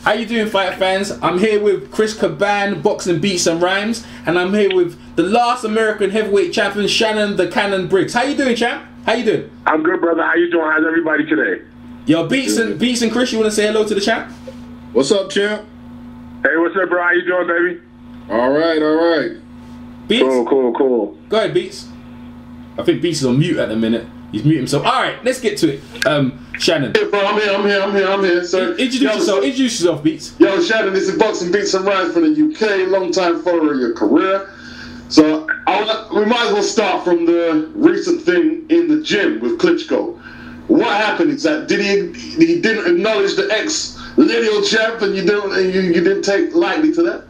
How you doing, fight fans? I'm here with Chris Caban, Boxing Beats and Rhymes, and I'm here with the last American heavyweight champion, Shannon the Cannon Briggs. How you doing, champ? How you doing? I'm good, brother. How you doing? How's everybody today? Yo, Beats and Chris, you want to say hello to the champ? What's up, champ? Hey, what's up, bro? How you doing, baby? All right, all right. Beats? Cool. Go ahead, Beats. I think Beats is on mute at the minute. He's muted himself. All right, let's get to it. Shannon. Hey, bro, I'm here. So, introduce yourself, Beats. Yo, Shannon, this is Boxing Beats and Rhymes from the UK, long-time follower of your career. So, we might as well start from the recent thing in the gym with Klitschko. What happened exactly? He didn't acknowledge the ex-lineal champ, and you didn't take lightly to that?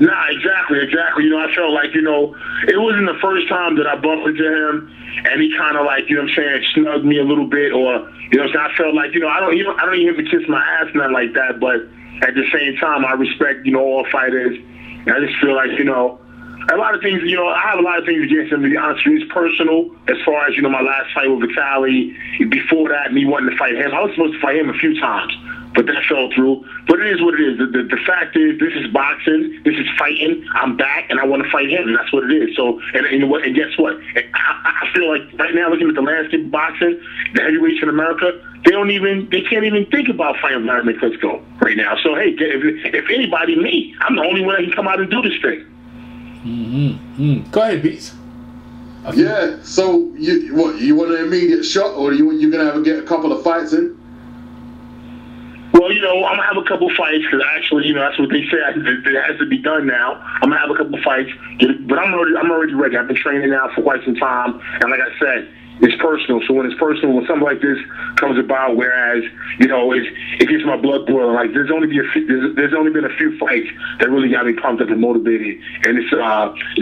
Nah, exactly. You know, I felt like, you know, it wasn't the first time that I bumped into him, and he kind of like, you know what I'm saying, snugged me a little bit, or, you know what I'm saying, I felt like, you know, I don't even have to kiss my ass, nothing like that, but at the same time, I respect, you know, all fighters, and I just feel like, you know, a lot of things, you know, I have a lot of things against him, to be honest with you. It's personal, as far as, you know, my last fight with Vitaly. Before that, me wanting to fight him. I was supposed to fight him a few times, but that fell through. But it is what it is. The fact is, this is boxing, this is fighting. I'm back, and I want to fight him, and that's what it is. So, and guess what? I feel like right now, looking at the landscape of boxing, the heavyweights in America, they can't even think about fighting Wladimir Klitschko right now. So, hey, if anybody, me, I'm the only one that can come out and do this thing. Go ahead, Beats. Yeah. So you want an immediate shot, or you gonna get a couple of fights in? Well, you know, I'm gonna have a couple fights because actually, you know, that's what they say. It has to be done now. I'm gonna have a couple fights, but I'm already ready. I've been training now for quite some time, and like I said, it's personal. So when it's personal, when something like this comes about, whereas, you know, it gets my blood boiling. Like there's only been a few fights that really got me pumped up and motivated, and it's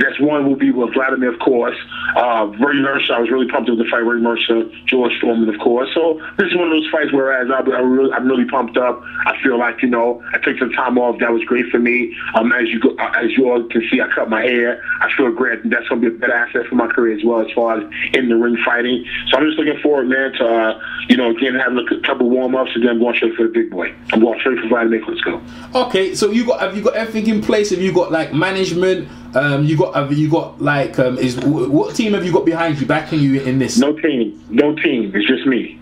that's one will be with Wladimir, of course. Ray Mercer, I was really pumped up to fight Ray Mercer, George Foreman, of course. So this is one of those fights whereas I'm really pumped up. I feel like, you know, I took some time off. That was great for me. As you all can see, I cut my hair. I feel great. That's going to be a better asset for my career as well, as far as in the ring fighting. So I'm just looking forward, man, to you know, again having a couple warm-ups, and then I'm going straight for the big boy. I'm going straight for Wladimir Klitschko. Okay, so have you got everything in place? Have you got like management? Have you got like what team have you got behind you, backing you in this? No team. It's just me.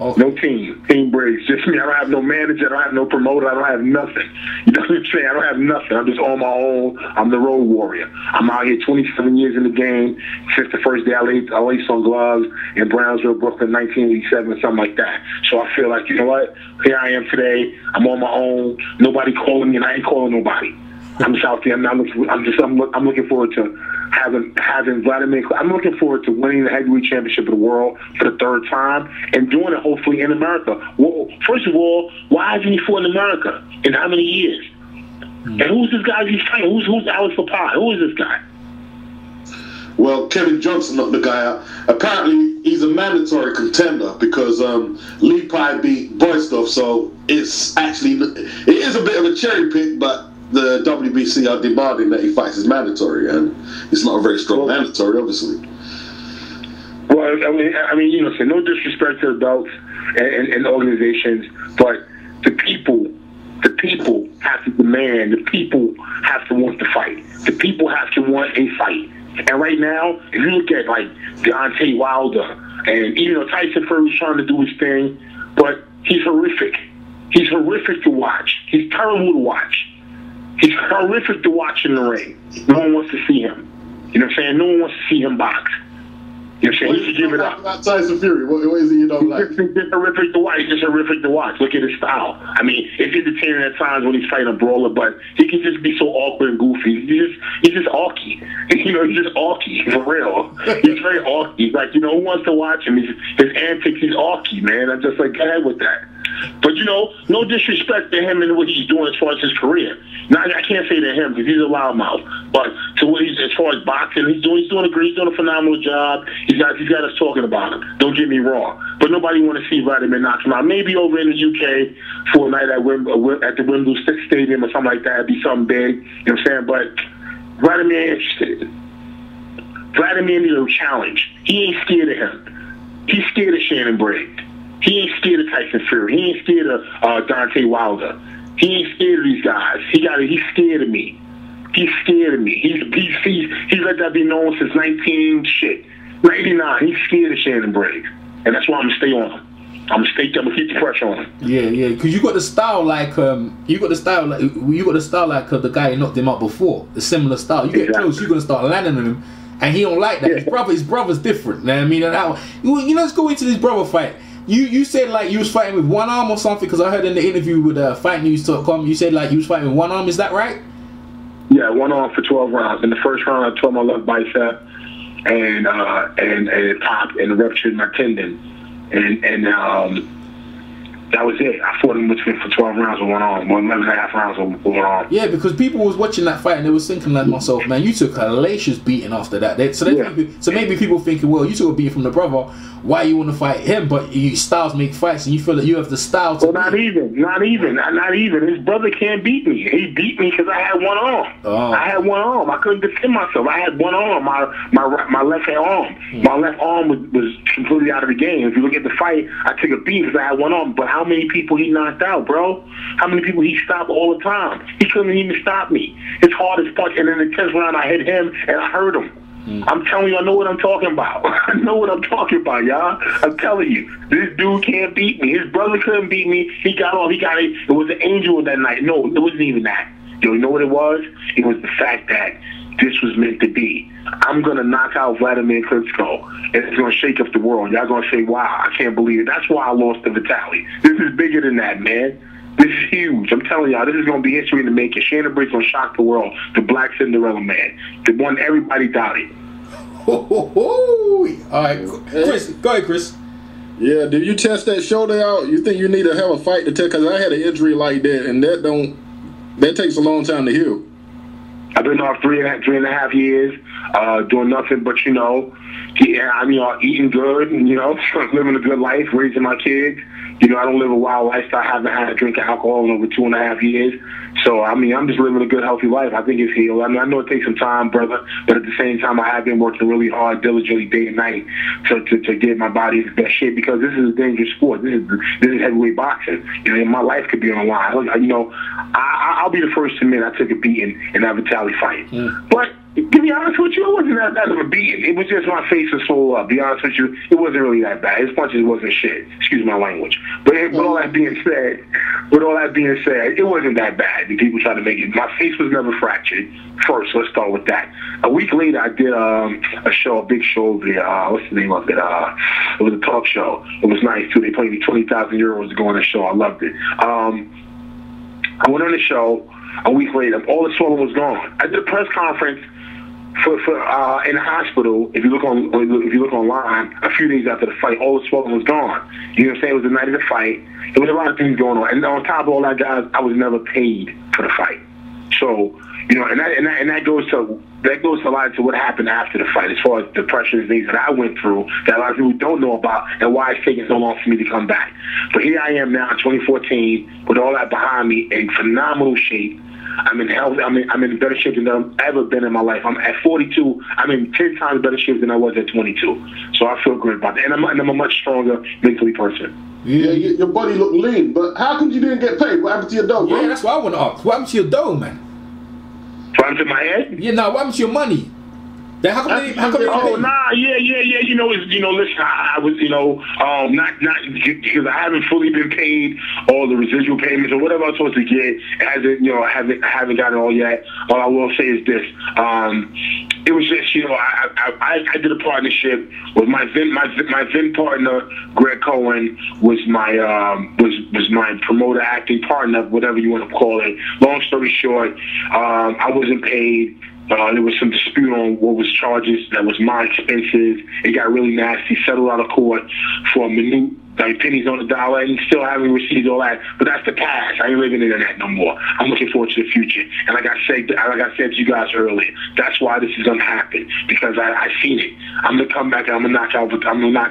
Okay. No team. Team Briggs. Just me. I don't have no manager. I don't have no promoter. I don't have nothing. You know what I'm saying? I don't have nothing. I'm just on my own. I'm the road warrior. I'm out here 27 years in the game since the first day I laced on gloves in Brownsville, Brooklyn, 1987, something like that. So I feel like, you know what? Here I am today. I'm on my own. Nobody calling me, and I ain't calling nobody. I'm just out there. I'm looking forward to having Wladimir. I'm looking forward to winning the heavyweight championship of the world for the third time and doing it hopefully in America. Well, first of all, why hasn't he fought in America in how many years? And who's this guy he's fighting? Who's Alex Papa? Who is this guy? Well, Kevin Johnson knocked the guy out. Apparently, he's a mandatory contender because Lee Pai beat Boystoff, so it is a bit of a cherry pick, but the WBC are demanding that he fights as mandatory, and it's not a very strong mandatory, obviously. Well, I mean, you know, so no disrespect to the belts and organizations, but the people have to demand. The people have to want to fight. The people have to want a fight. And right now, if you look at like Deontay Wilder, and you know Tyson Fury's trying to do his thing, but he's horrific. He's horrific to watch. He's terrible to watch. He's horrific to watch in the ring. No one wants to see him. You know what I'm saying? No one wants to see him box. You know what I'm saying? He should give it up. About Tyson Fury, what is it you don't like? He's just horrific to watch. He's just horrific to watch. Look at his style. I mean, it's entertaining at times when he's fighting a brawler, but he can just be so awkward and goofy. He's just awky. You know, he's just awky, for real. He's very awky. Like, you know, who wants to watch him? His antics, he's awky, man. I'm just like, go ahead with that. But, you know, no disrespect to him and what he's doing as far as his career. Now, I can't say to him because he's a loudmouth. But to what as far as boxing, he's doing a phenomenal job. He's got us talking about him. Don't get me wrong. But nobody want to see Wladimir knock him out. Maybe over in the UK for a night at the Wembley Stadium or something like that. It'd be something big. You know what I'm saying? But Wladimir ain't interested. Wladimir needs a challenge. He ain't scared of him. He's scared of Shannon Briggs. He ain't scared of Tyson Fury. He ain't scared of Deontay Wilder. He ain't scared of these guys. He's scared of me. He's scared of me. He's let that be known since 99. He's scared of Shannon Briggs, and that's why I'm gonna stay on him. I'm gonna keep the pressure on him. Yeah, because you got the style like the guy who knocked him out before. The similar style. You get close, you're gonna start landing on him, and he don't like that. Yeah. His brother's different. You know what I mean? And let's go into this brother fight. You said like you was fighting with one arm or something, because I heard in the interview with FightNews.com you said like you was fighting with one arm. Is that right? Yeah, one arm for 12 rounds. In the first round, I tore my left bicep, and it popped and ruptured my tendon, and that was it. I fought him for 12 rounds with one arm, 11.5 rounds with one arm. Yeah, because people was watching that fight and they was thinking like myself, man, you took a hellacious beating after that. Maybe people thinking, well, you took a beating from the brother. Why you want to fight him? But styles make fights, and you feel that you have the style to. Well, not even. His brother can't beat me. He beat me because I had one arm. Oh. I had one arm. I couldn't defend myself. I had one arm. My left hand arm. My left arm was completely out of the game. If you look at the fight, I took a beat because I had one arm. But how many people he knocked out, bro? How many people he stopped all the time? He couldn't even stop me. His hardest punch, and in the 10th round, I hit him and I hurt him. I'm telling you, I know what I'm talking about. I know what I'm talking about, y'all. I'm telling you, this dude can't beat me. His brother couldn't beat me. He got off. It was an angel that night. No, it wasn't even that. You know what it was? It was the fact that this was meant to be. I'm going to knock out Wladimir Klitschko, and it's going to shake up the world. Y'all going to say, wow, I can't believe it. That's why I lost to Vitaly. This is bigger than that, man. This is huge. I'm telling y'all, this is going to be history in the making. Shannon Briggs going to shock the world. The Black Cinderella Man. The one everybody doubted. All right, Chris, go ahead, Chris. Yeah, did you test that shoulder out? You think you need to have a fight to test? Because I had an injury like that, and that takes a long time to heal. I've been off three and a half years, doing nothing but, eating good, and, living a good life, raising my kids. I don't live a wild lifestyle. I haven't had a drink of alcohol in over 2.5 years. So, I'm just living a good, healthy life. I think it's healed. I know it takes some time, brother, but at the same time, I have been working really hard, diligently, day and night to get my body in the best shape, because this is a dangerous sport. This is heavyweight boxing. My life could be on the line. I'll be the first to admit I took a beating in that Vitaly fight. But to be honest with you, it wasn't that of a beating. It was just my face was swole up. Be honest with you, it wasn't really that bad. His punches wasn't shit. Excuse my language. But with all that being said, it wasn't that bad. The people try to make it. My face was never fractured. First, let's start with that. A week later, I did a big show. What's the name of it? It was a talk show. It was nice too. They paid me 20,000 euros to go on the show. I loved it. I went on the show. A week later, all the swelling was gone. I did a press conference for in the hospital. If you look online, a few days after the fight, all the swelling was gone. You know what I'm saying? It was the night of the fight. There was a lot of things going on, and on top of all that, guys, I was never paid for the fight. So, and that goes to a lot to what happened after the fight, as far as depression and things that I went through that a lot of people don't know about, and why it's taking so long for me to come back. But here I am now, in 2014, with all that behind me, in phenomenal shape. I'm in health. I'm in better shape than I've ever been in my life. I'm at 42. I'm in 10 times better shape than I was at 22. So I feel good about that, and I'm a much stronger mentally person. Yeah, your body looked lean, but how come you didn't get paid? What happened to your dough, bro? Yeah, that's what I want to ask. What happened to your dough, man? What happened to my head? Yeah, no. What happened to your money? How come they listen, I was, not because I haven't fully been paid all the residual payments or whatever I'm supposed to get. I haven't gotten it all yet. All I will say is this: it was just, I did a partnership with my then partner, Greg Cohen, was my promoter, acting partner, whatever you want to call it. Long story short, I wasn't paid. There was some dispute on what was charges. That was my expenses. It got really nasty. Settled out of court for a minute, like pennies on the dollar, and still haven't received all that. But that's the past. I ain't living in that no more. I'm looking forward to the future. And like I said to you guys earlier, that's why this is gonna happen, because I seen it. I'm gonna come back and I'm gonna knock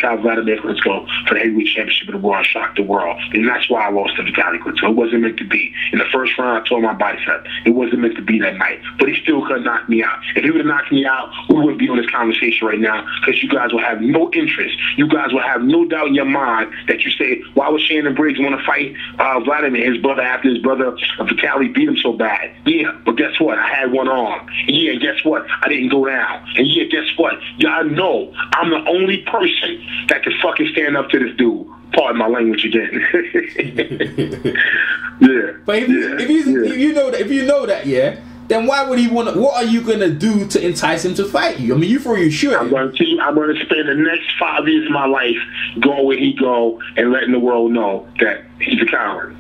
out Wladimir Klitschko for the heavyweight championship of the world and shock the world. And that's why I lost to Vitaly Klitschko. It wasn't meant to be. In the first round, I tore my bicep. It wasn't meant to be that night. But he still couldn't knock me out. If he would have knocked me out, we wouldn't be on this conversation right now, because you guys will have no interest. You guys will have no doubt in your mind that you say, why would Shannon Briggs want to fight Wladimir, his brother, after his brother Vitaly beat him so bad? Yeah, but guess what? I had one arm. And yeah, guess what? I didn't go down. And yeah, guess what? Y'all know I'm the only person that can fucking stand up to this dude. Pardon my language again. Yeah. But if you know that, yeah, then why would he want to? What are you gonna do to entice him to fight you? I mean, you throw your shirt. I'm going to spend the next 5 years of my life going where he go and letting the world know that he's a coward.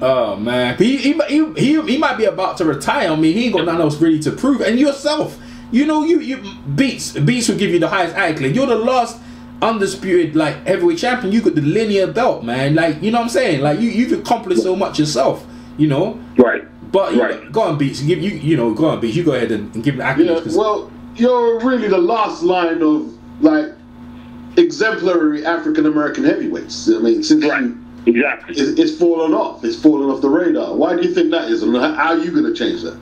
Oh man, he might be about to retire. I mean, he ain't got nothing else really to prove. And yourself, you know, you Beats will give you the highest accolade. You're the last undisputed like heavyweight champion. You got the linear belt, man. Like, you know what I'm saying? Like you've accomplished so much yourself. You know, right? But go on, Beats. Go on, Beats. You go ahead and give him the accolades. Yeah, well, you're really the last line of like exemplary African American heavyweights. I mean, since exactly, it's fallen off. It's fallen off the radar. Why do you think that is? And how are you going to change that?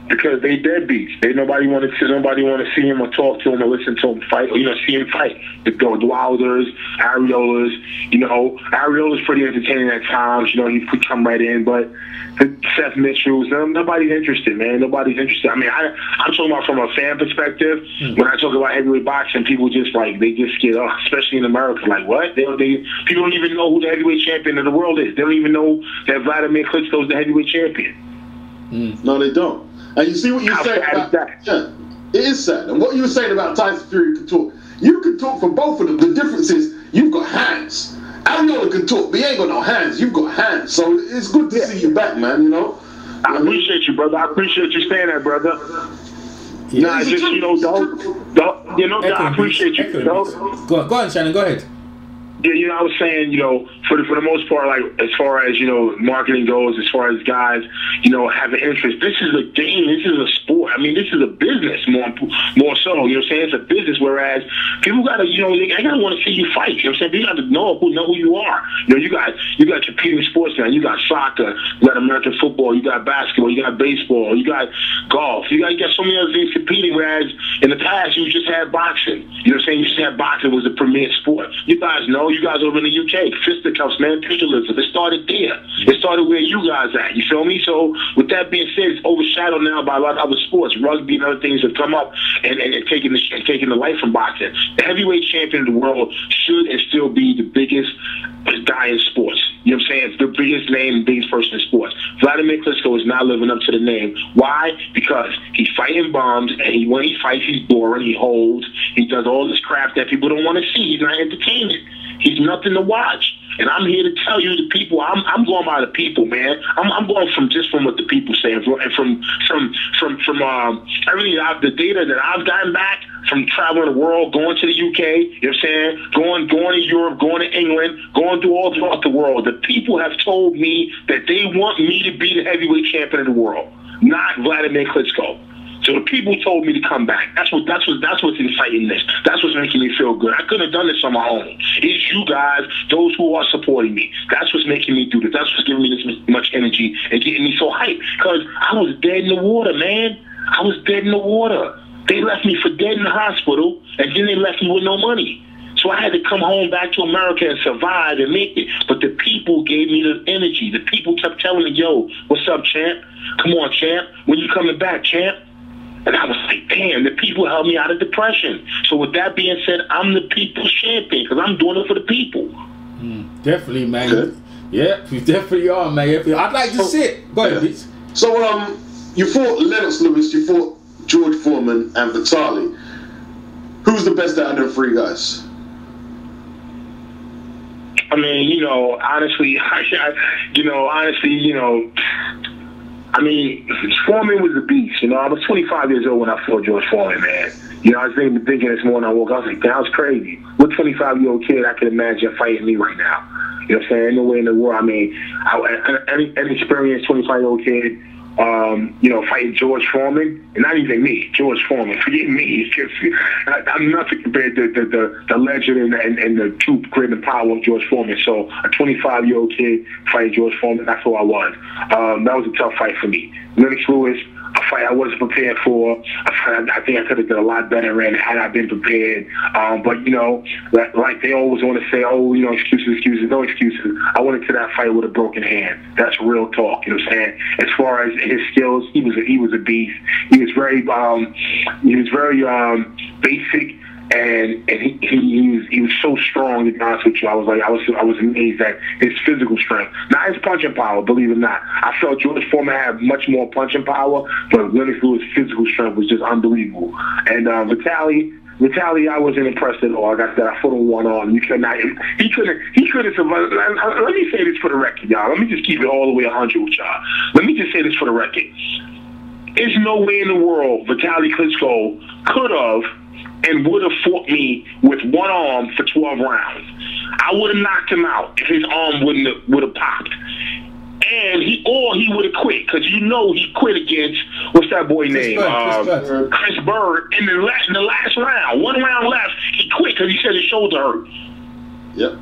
Because they deadbeats. Nobody want to see him or talk to him or listen to him fight, or see him fight. The Wilders, Ariolas. Ariola's pretty entertaining at times. He could come right in, but Seth Mitchell's, nobody's interested, man. Nobody's interested. I mean, I'm talking about from a fan perspective. When I talk about heavyweight boxing, people just get off, especially in America. Like, what? People don't even know who the heavyweight champion of the world is. They don't even know that Wladimir Klitschko is the heavyweight champion. No, they don't. And you see what you say about that? Yeah, it is sad. And what you were saying about Tyson Fury can talk. You can talk for both of them. The difference is you've got hands. Ariola can talk, but he ain't got no hands. You've got hands. So it's good to see you back, man, I appreciate you, brother. I appreciate you saying that, brother. Yeah. Nah, just, I appreciate you. Go on, Shannon, go ahead. Yeah, I was saying, for the most part, like as far as marketing goes, as far as guys, have an interest. This is a game. This is a sport. I mean, this is a business more so. You know what I'm saying? It's a business. Whereas people gotta, they gotta want to see you fight. You know what I'm saying? They got to know who you are. You got competing sports now. You got soccer. You got American football. You got basketball. You got baseball. You got golf. You got so many other things competing. Whereas in the past, you just had boxing. You know what I'm saying? You just had boxing was the premier sport. You guys know. You guys over in the UK, fisticuffs, man, pugilism. It started there. It started where you guys at. You feel me? So with that being said, it's overshadowed now by a lot of other sports. Rugby and other things have come up and taking the life from boxing. The heavyweight champion of the world should and still be the biggest guy in sports. You know what I'm saying? It's the biggest name, biggest person in sports. Wladimir Klitschko is not living up to the name. Why? Because he's fighting bombs, and when he fights, he's boring. He holds. He does all this crap that people don't want to see. He's not entertaining. He's nothing to watch. And I'm here to tell you, the people, I'm going by the people, man. I'm going from what the people say, and from everything, the data that I've gotten back from traveling the world, going to the UK, you know what I'm saying, going to Europe, going to England, going through all throughout the world. The people have told me that they want me to be the heavyweight champion of the world, not Wladimir Klitschko. So the people told me to come back. That's what's inciting this. That's what's making me feel good. I couldn't have done this on my own. It's you guys, those who are supporting me. That's what's making me do this. That's what's giving me this much energy and getting me so hyped. Because I was dead in the water, man. I was dead in the water. They left me for dead in the hospital, and then they left me with no money. So I had to come home back to America and survive and make it. But the people gave me the energy. The people kept telling me, yo, what's up, champ? Come on, champ. When you coming back, champ? And I was like, damn, the people held me out of depression. So with that being said, I'm the people's champion because I'm doing it for the people. Definitely, man. Good. Yeah, you definitely are, man. I'd like to see it. Go ahead, please. So, you fought Lennox Lewis, you fought George Foreman and Vitaly. Who's the best out of them three guys? I mean, honestly, Foreman was a beast. I was 25 years old when I fought George Foreman, man. I was thinking this morning I woke up, I was like, that was crazy. What 25-year-old kid I could imagine fighting me right now? You know what I'm saying? No way in the world. I mean, an experienced 25-year-old kid, fighting George Foreman, and not even me, George Foreman. Forget me. I'm nothing compared to the legend and the true grit and power of George Foreman. So a 25-year-old kid fighting George Foreman, that's who I was. That was a tough fight for me. Lennox Lewis, I fight I wasn't prepared for. I think I could have done a lot better in had I been prepared. But, you know, like they always want to say, oh, you know, excuses, no excuses. I went into that fight with a broken hand. That's real talk, you know what I'm saying? As far as his skills, he was a beast. He was very basic. And he was so strong, to be honest with you. I was amazed at his physical strength. Not his punching power, believe it or not. I felt George Foreman had much more punching power, but Lennox Lewis' physical strength was just unbelievable. And Vitaly, I wasn't impressed at all. Like I said, I fought him one arm. He couldn't survive. Let me say this for the record, y'all. Let me just keep it all the way 100 with y'all. Let me just say this for the record. There's no way in the world Wladimir Klitschko could have and would have fought me with one arm for 12 rounds. I would have knocked him out if his arm would have popped. And he would have quit, because you know he quit against, what's that boy name? Chris Bird. In the last round, 1 round left, he quit because he said his shoulder hurt. Yep.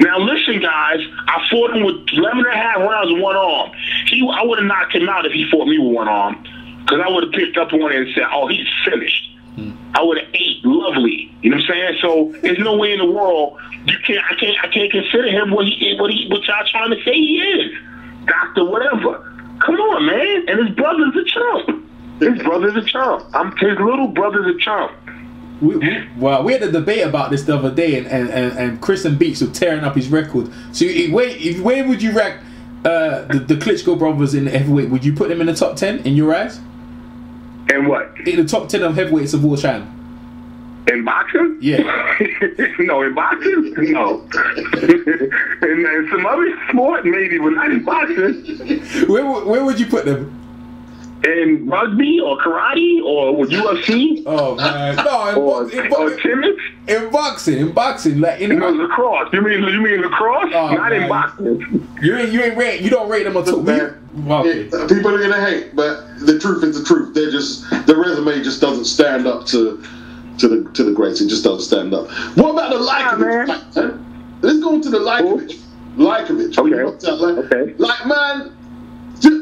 Now listen, guys, I fought him with 11 and a half rounds with one arm. I would have knocked him out if he fought me with one arm, because I would have picked up one and said, oh, he's finished. I would have ate lovely. You know what I'm saying? So there's no way in the world I can't consider him what y'all trying to say he is. Doctor whatever. Come on, man. And his brother's a chump. His brother's a chump. His little brother's a chump. We had a debate about this the other day, and Chris and Beats were tearing up his record. So where would you rank the Klitschko brothers in the heavyweight? Would you put them in the top 10 in your eyes? And what? In the top 10 of heavyweights of all time. In boxing? Yeah. No, in boxing? No. in some other sport, maybe, but not in boxing. Where would you put them? In rugby or karate or UFC? Oh man, no, or tennis? In boxing, like lacrosse. You mean lacrosse? Oh, not man. In boxing. You don't rate them until okay. People are gonna hate, but the truth is the truth. The resume just doesn't stand up to the greats. It just doesn't stand up. What about the Lajkovic fight? Let's go into the Lajkovic. Okay. Like, man,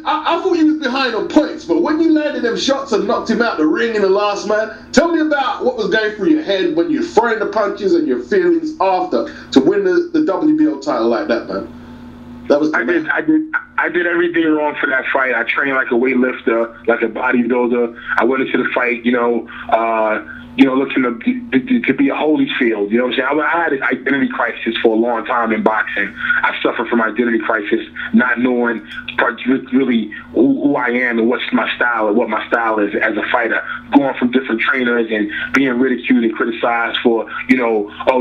I thought you was behind on points, but when you landed them shots and knocked him out the ring in the last man, tell me about what was going through your head when you're throwing the punches and your feelings after to win the WBO title like that, man. That was I did everything wrong for that fight. I trained like a weightlifter, like a bodybuilder. I went into the fight, looking to be a Holyfield. You know what I'm saying? I had an identity crisis for a long time in boxing. I suffered from identity crisis, not knowing really who I am and what's my style and what my style is as a fighter. Going from different trainers and being ridiculed and criticized for,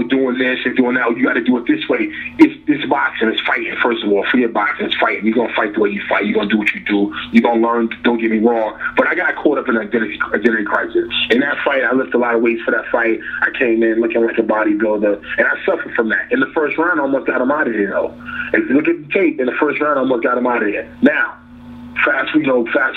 doing this and doing that. You got to do it this way. It's boxing. It's fighting, first of all. Forget boxing. It's fighting. You're going to fight the way you fight. You're going to do what you do. You're going to learn. Don't get me wrong. But I got caught up in an identity crisis. In that fight, I lifted a lot of weights for that fight. I came in looking like a bodybuilder, and I suffered from that. In the first round, I almost got him out of here, though. If you look at the tape, in the first round, I almost got him out of here. Now, fast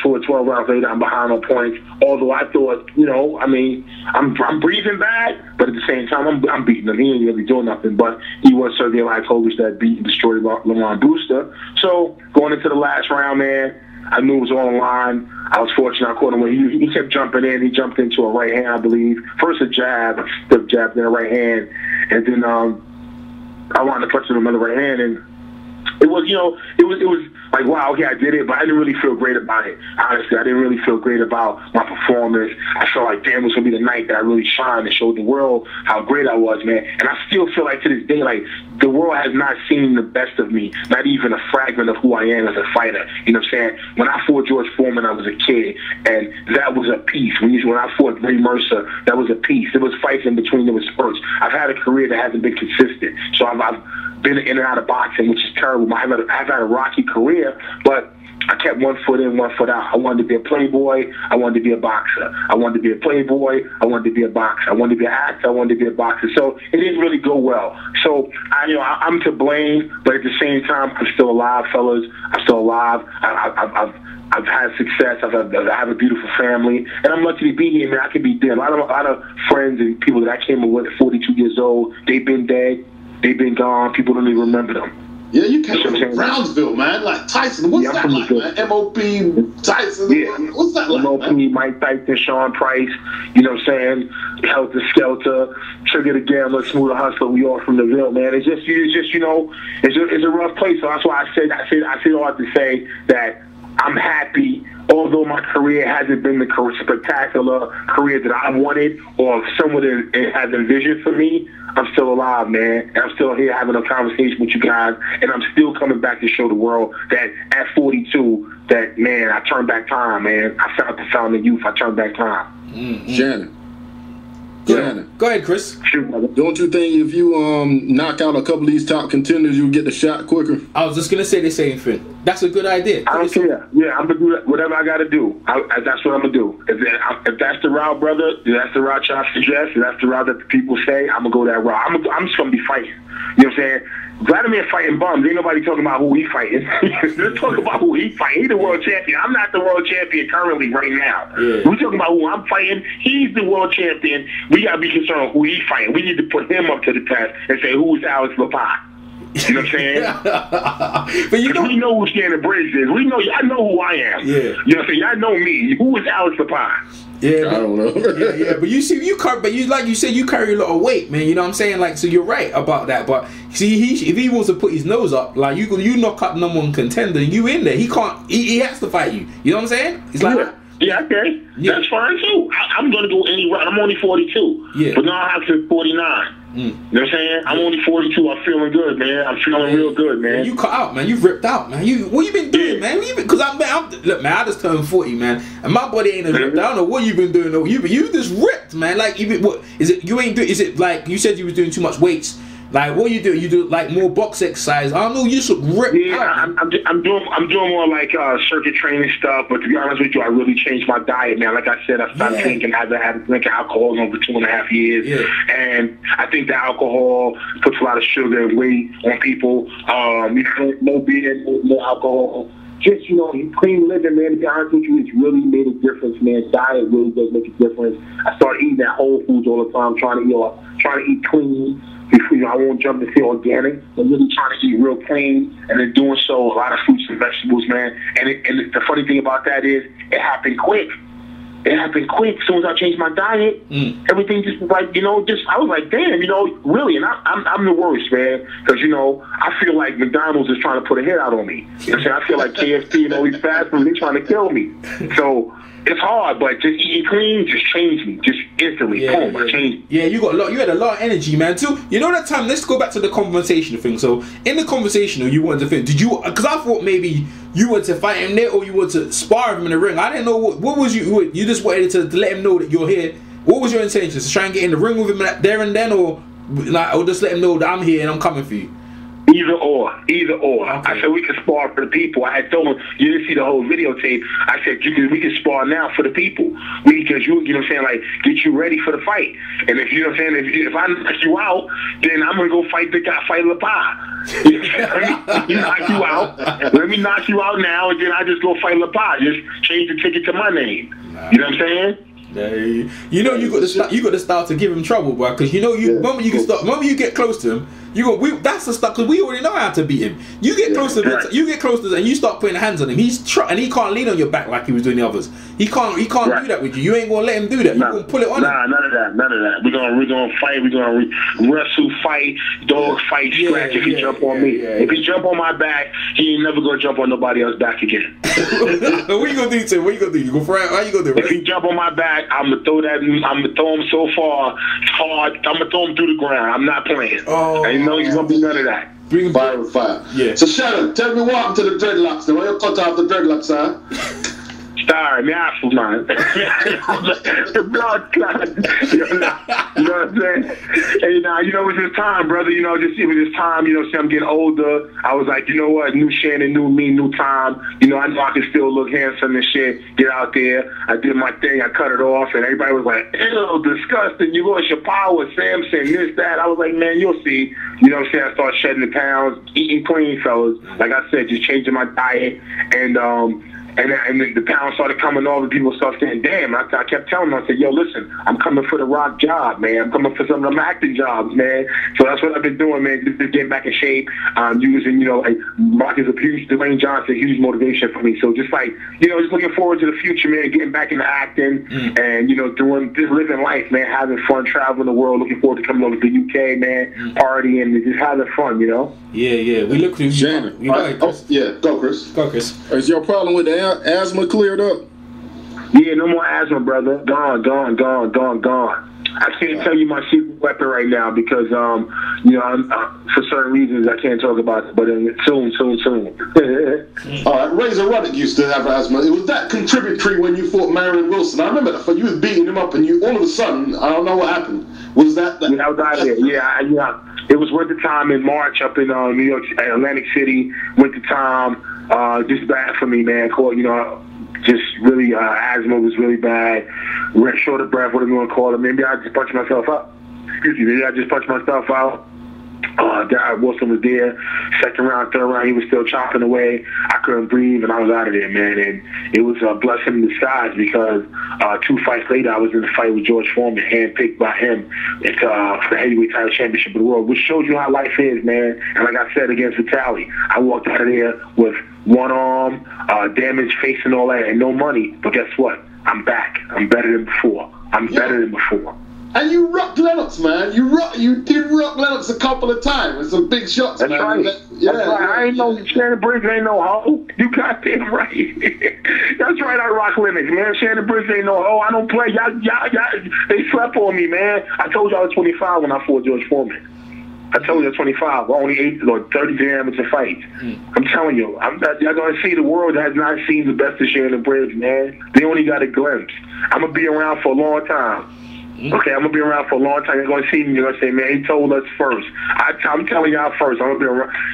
forward 12 rounds later, I'm behind on points. Although I thought, I'm breathing bad, but at the same time, I'm beating him. He ain't really doing nothing, but he was Sergey Lajkovic that beat and destroyed Lamont Brewster. So going into the last round, man, I knew it was on the line. I was fortunate. I caught him when he kept jumping in. He jumped into a right hand, I believe. First a jab, stiff jab, then a right hand, and then I wanted to punch him another right hand, and it was like, wow, okay, I did it, but I didn't really feel great about it. Honestly, I didn't really feel great about my performance. I felt like, damn, it was going to be the night that I really shined and showed the world how great I was, man. And I still feel like to this day, like, the world has not seen the best of me, not even a fragment of who I am as a fighter. You know what I'm saying? When I fought George Foreman, I was a kid, and that was a piece. When I fought Ray Mercer, that was a piece. There was fights in between, there was spurts. I've had a career that hasn't been consistent, so I've been in and out of boxing, which is terrible. I've had a rocky career, but I kept one foot in, one foot out. I wanted to be a playboy. I wanted to be a boxer. I wanted to be a playboy. I wanted to be a boxer. I wanted to be an actor. I wanted to be a boxer. So it didn't really go well. So I'm to blame, but at the same time, I'm still alive, fellas. I'm still alive. I've had success. I have a beautiful family, and I'm lucky to be here, man. I can be dead. A lot of friends and people that I came up with at 42 years old, they've been dead. They've been gone. People don't even remember them. Yeah, you came from Brownsville, man. Like Tyson, what's that like, man? M.O.P. Tyson, what's that like, M.O.P. Mike Tyson, Sean Price, you know what I'm saying? Helter Skelter, Trigger the Gambler, Smooth the Hustler, we all from the Ville, man. It's just you know, it's a rough place. So that's why I said all to say that I'm happy, although my career hasn't been the spectacular career that I wanted or someone has envisioned for me. I'm still alive, man. And I'm still here having a conversation with you guys, and I'm still coming back to show the world that at 42, that, man, I turned back time, man. I found the fountain of youth. I turned back time. Shannon. Go ahead, Chris. Shoot, brother. Don't you think if you knock out a couple of these top contenders, you'll get the shot quicker? I was just gonna say the same thing. That's a good idea. I don't care. Yeah, I'm gonna do whatever I gotta do. That's what I'm gonna do. If that's the route, brother, if that's the route y'all suggest, if that's the route that the people say, I'm gonna go that route. I'm just gonna be fighting. You know what I'm saying? Wladimir fighting bums. Ain't nobody talking about who he fighting. Let's talk about who he fighting. He's the world champion. I'm not the world champion currently right now. Yeah. We're talking about who I'm fighting. He's the world champion. We got to be concerned with who he's fighting. We need to put him up to the test and say, who is Alex Lepine? You know what I'm saying? But we know who Shannon Briggs is. We know, y'all know who I am. Yeah. You know what I'm saying? Y'all know me. Who is Alex Lepine? Yeah, I don't know. yeah, but you see, but you like you said, you carry a lot of weight, man. You know what I'm saying? Like, so you're right about that. But see, if he wants to put his nose up, like you knock out number one contender, you in there. He can't. He has to fight you. You know what I'm saying? It's like yeah, okay, that's fine too. I'm gonna go any route. I'm only 42. Yeah, but now I have to 49. You know what I'm saying? I'm only 42. I'm feeling good, man. I'm feeling real good, man. You cut out, man. You ripped out, man. What you been doing, man? Because look, man. I just turned 40, man, and my body ain't as ripped. I don't know what you've been doing. Though. You just ripped, man. Like what is it? You ain't doing? Is it like you said you was doing too much weights? Like what you do? You do like more box exercise. I don't know. You just ripped out. I'm doing more like circuit training stuff. But to be honest with you, I really changed my diet, man. Like I said, I stopped drinking. I haven't drinking alcohol in over 2.5 years, and I think the alcohol puts a lot of sugar and weight on people. No beer, no alcohol. Just, you know, clean living, man. To be honest with you, it's really made a difference, man. Diet really does make a difference. I started eating at Whole Foods all the time, trying to eat clean. You know, I won't jump to say organic. I'm really trying to eat real clean, and in doing so, a lot of fruits and vegetables, man. And the funny thing about that is, it happened quick. It happened quick. As soon as I changed my diet, everything just like, you know, I was like, damn, you know, really. And I'm the worst, man, because, you know, I feel like McDonald's is trying to put a hit out on me. You know what I'm saying? I feel like KFC and all these fast foods, they're trying to kill me. So it's hard, but just eating clean just changed me, just instantly. Boom, I changed. Yeah, you had a lot of energy, man. Too. You know that time. Let's go back to the conversation thing. So in the conversation, you wanted to think. Did you? Because I thought maybe you wanted to fight him there, or you wanted to spar him in the ring. I didn't know what was you. You just wanted to let him know that you're here. What was your intention? To try and get in the ring with him there and then, or just let him know that I'm here and I'm coming for you? Either or. Okay. I said we could spar for the people. I had told him, you didn't see the whole videotape. I said we can spar now for the people. Because you know what I'm saying, like, get you ready for the fight. And if you know what I'm saying, if I knock you out, then I'm gonna go fight the guy, fight Lepine. Let me knock you out. Let me knock you out now, and then I just go fight Lepine. Just change the ticket to my name. You know what I'm saying? Yeah, you know you got the style to give him trouble, bro. Because you know moment you get close to him, that's the stuff. Because we already know how to beat him. You get close to him, you get close to him, and you start putting hands on him. And he can't lean on your back like he was doing the others. He can't do that with you. You ain't gonna let him do that. You gonna pull it on him. None of that. We're gonna fight. We're gonna wrestle, fight, dog fight, scratch. If he jump on me, if he jump on my back, he ain't never gonna jump on nobody else's back again. What you gonna do, Tim? What you gonna do? You gonna fry? How you gonna do? If he jump on my back, I'm gonna throw him so far hard. I'm gonna throw him through the ground. I'm not playing. Oh, I know he's gonna be none of that. Bring him fire with fire. Yeah. So Shannon, tell me what happened to the dreadlocks. Then why you cut off the dreadlocks, huh? Sorry, me awful, man. The blood clot. You know what I'm saying? And you know, it was his time, brother. You know, it was his time. You know, see, I'm getting older. I was like, you know what? New Shannon, new me, new time. You know, I know I can still look handsome and shit. Get out there. I did my thing. I cut it off, and everybody was like, ew, disgusting. You lost your power, Samson, this, that. I was like, man, you'll see. You know what I'm saying? I started shedding the pounds, eating clean, fellas. Like I said, just changing my diet, and And the pound started coming off, and people started saying, damn. I kept telling them, I said, yo, listen, I'm coming for the rock job, man. I'm coming for some of them acting jobs, man. So that's what I've been doing, man, just getting back in shape, using, like, rock is a huge, Dwayne Johnson, huge motivation for me. So just like, just looking forward to the future, man, getting back into acting and, just living life, man, having fun, traveling the world, looking forward to coming over to the UK, man, partying, and just having fun, Yeah. We look to Shannon. Go, Chris. Go, Chris. Is your problem with the asthma cleared up? Yeah, no more asthma, brother. Gone. I can't tell you my secret weapon right now because, I'm, for certain reasons I can't talk about it, but soon. All right, Razor Ruddock used to have asthma. It was that contributory when you fought Marion Wilson. I remember that. You was beating him up, and you all of a sudden, I don't know what happened. Was that? Yeah, I was out there. Yeah. It was winter time in March up in New York, Atlantic City. Winter time, just bad for me, man. Just really, asthma was really bad. Short of breath, whatever you want to call it. Maybe I just punched myself up. Maybe I just punched myself out. Darryl Wilson was there. Second round, third round, he was still chopping away. I couldn't breathe, and I was out of there, man. And it was a blessing in disguise because 2 fights later, I was in a fight with George Foreman, handpicked by him for the heavyweight title championship of the world, which shows you how life is, man. And like I said, against Vitaly, I walked out of there with one arm, damaged face and all that, and no money. But guess what? I'm back. I'm better than before. Better than before. And you rocked Lennox, man. You did rock Lennox a couple of times with some big shots, That's man. Right. That's right. I ain't know Shannon Briggs ain't no hoe. You goddamn right. That's right. I rock Lennox, man. Shannon Briggs ain't no hoe. I don't play. Y'all, they slept on me, man. I told you I was 25 when I fought George Foreman. I told you I was 25. Only 30 amateur fights. I'm telling you, y'all gonna see the world has not seen the best of Shannon Briggs, man. They only got a glimpse. I'm gonna be around for a long time. Okay, I'm going to be around for a long time. You're going to see me. You're going to say, man, he told us first. I'm telling y'all first. I'm going to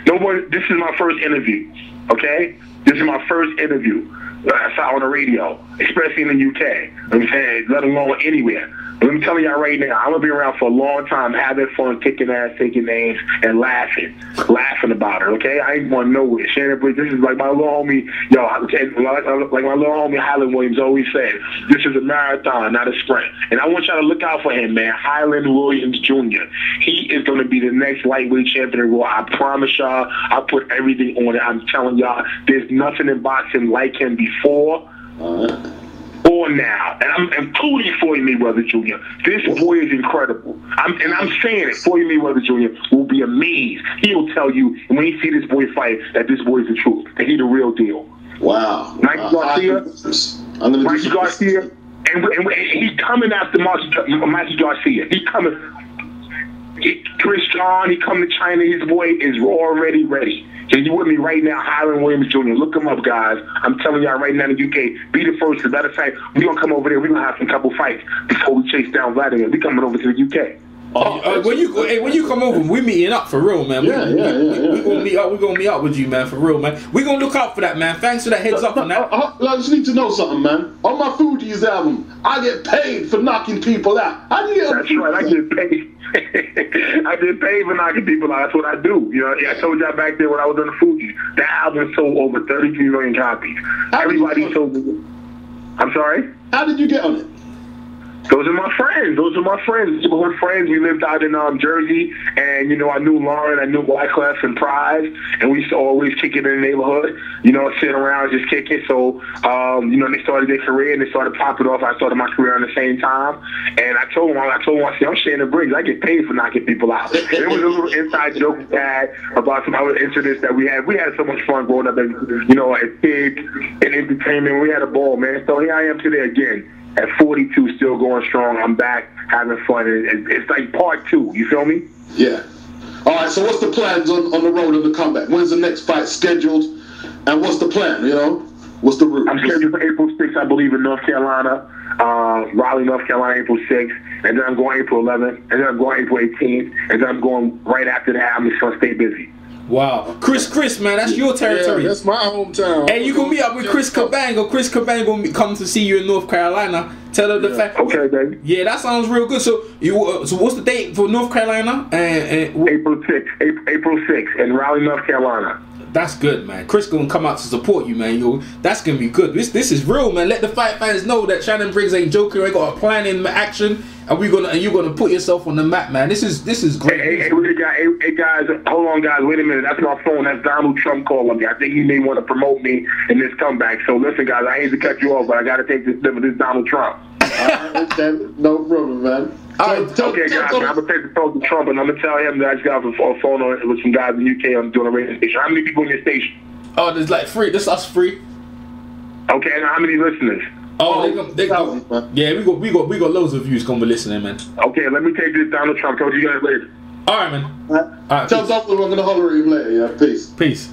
be around. This is my first interview, okay? This is my first interview. I saw on the radio, especially in the UK. I'm saying, let alone anywhere. But I'm telling y'all right now, I'm going to be around for a long time, having fun, kicking ass, taking names, and laughing about it, okay? I ain't going nowhere. Shannon Briggs, this is like my little homie, like my little homie Highland Williams always said, this is a marathon, not a sprint. And I want y'all to look out for him, man, Highland Williams Jr. He is going to be the next lightweight champion. Well, I promise y'all, I put everything on it. I'm telling y'all, there's nothing in boxing like him before. Or now, and I'm including Floyd Mayweather Jr. This boy is incredible. I'm saying it. Floyd Mayweather Jr. will be amazed. He'll tell you when he see this boy fight that this boy is the truth, that he the real deal. Wow. Mikey Garcia, and he coming after Mikey Garcia. He coming. Chris John, he coming to China. His boy is already ready. And you with me right now, Highland Williams Jr. Look him up, guys. I'm telling y'all right now in the UK, be the first. As a matter of fact, we're going to come over there. We're going to have some couple fights before we chase down Wladimir. We're coming over to the UK. When you come over, we're meeting up for real, man. We're gonna meet up. We're gonna meet up with you, man, for real, man. We're gonna look out for that, man. Thanks for that heads up on that. I just need to know something, man. On my Fuji's album, I get paid for knocking people out. How do you get That's right. I get paid. I get paid for knocking people out. That's what I do. I told y'all back there when I was on the Fuji. That album sold over 33 million copies. Everybody sold it. I'm sorry? How did you get on it? Those are my friends. We're friends. We lived out in Jersey, and I knew Lauren, I knew Wyclef and Prize, and we used to always kick it in the neighborhood. Sit around just kick it. So they started their career and they started popping off. I started my career at the same time, and I told them, I said, I'm Shannon Briggs. I get paid for knocking people out. And it was a little inside joke we had about some other incidents that we had. We had so much fun growing up, as kids in entertainment. We had a ball, man. So here I am today again. At 42, still going strong. I'm back having fun. It's like part 2. You feel me? Yeah. All right. So what's the plans on the road of the comeback? When's the next fight scheduled? And what's the plan? What's the route? I'm scheduled for April 6th, I believe, in North Carolina, Raleigh, North Carolina, April 6th, and then I'm going April 11th, and then I'm going April 18th, and then I'm going right after that. I'm just gonna stay busy. Wow. Chris, man, that's your territory. Yeah, that's my hometown. Hey, you gonna meet up with Chris Cabango. Chris Cabango gonna come to see you in North Carolina. Tell her the fact. Okay, baby. Yeah, that sounds real good. So so what's the date for North Carolina? April 6th. April 6th in Raleigh, North Carolina. That's good, man. Chris gonna come out to support you, man. That's gonna be good. This is real, man. Let the fight fans know that Shannon Briggs ain't joking. We got a plan in action, and you're gonna put yourself on the map, man. This is great. Hey, guys, hold on, guys. Wait a minute. That's my phone. That's Donald Trump calling me. I think he may want to promote me in this comeback. So listen, guys, I hate to cut you off, but I got to take this Donald Trump. No problem, man. Okay, guys, I'm gonna take the phone to Trump, and I'm gonna tell him that I just got a phone with some guys in the UK. I'm doing a radio station. How many people in your station? Oh, there's like 3. This us 3. Okay, and how many listeners? Yeah, we got loads of views gonna be listening, man. Okay, let me take this Donald Trump. Talk to you guys later. All right, man. All right, Tell Donald I'm gonna holler at him later. Yeah, peace. Peace.